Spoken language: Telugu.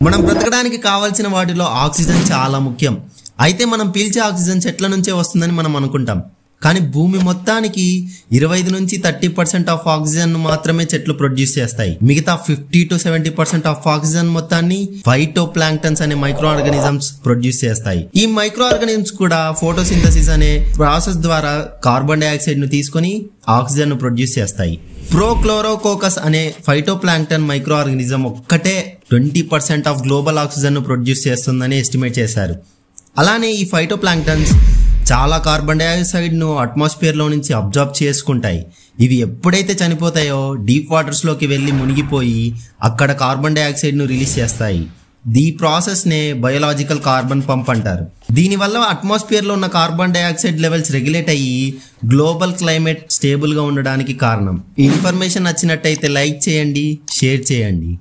మనం బ్రతకడానికి కావాల్సిన వాటిలో ఆక్సిజన్ చాలా ముఖ్యం. అయితే మనం పీల్చే ఆక్సిజన్ చెట్ల నుంచే వస్తుందని మనం అనుకుంటాం. కానీ భూమి మొత్తానికి 25 నుంచి 30% ఆఫ్ ఆక్సిజన్ మాత్రమే చెట్లు ప్రొడ్యూస్ చేస్తాయి. మిగతా 50 to 70% ఆఫ్ ఆక్సిజన్ మొత్తాన్ని ఫైటోప్లాంక్టన్స్ అనే మైక్రో ఆర్గానిజమ్స్ ప్రొడ్యూస్ చేస్తాయి. ఈ మైక్రో ఆర్గానిజమ్స్ కూడా ఫోటోసింథసిస్ అనే ప్రాసెస్ ద్వారా కార్బన్ డైఆక్సైడ్ ను తీసుకొని ఆక్సిజన్ ను ప్రొడ్యూస్ చేస్తాయి. ప్రోక్లోరోకోకస్ అనే ఫైటోప్లాంక్టన్ మైక్రో ఆర్గానిజం ఒక్కటే 20% ఆఫ్ గ్లోబల్ ఆక్సిజన్ ను ప్రొడ్యూస్ చేస్తుందని ఎస్టిమేట్ చేశారు. అలానే ఈ ఫైటోప్లాంక్టన్స్ చాలా కార్బన్ డైఆక్సైడ్ ను అట్మాస్ఫియర్ లో నుంచి అబ్జార్బ్ చేసుకుంటాయి. ఇవి ఎప్పుడైతే చనిపోతాయో డీప్ వాటర్స్ లోకి వెళ్లి మునిగిపోయి అక్కడ కార్బన్ డైఆక్సైడ్ ను రిలీజ్ చేస్తాయి. ఈ ప్రాసెస్ నే బయోలాజికల్ కార్బన్ పంప్ అంటారు. దీనివల్ల అట్మాస్ఫియర్ లో ఉన్న కార్బన్ డైఆక్సైడ్ లెవెల్స్ రెగ్యులేట్ అయ్యి గ్లోబల్ క్లైమేట్ స్టేబుల్ గా ఉండడానికి కారణం. ఈ ఇన్ఫర్మేషన్ నచ్చినట్టయితే లైక్ చేయండి, షేర్ చేయండి.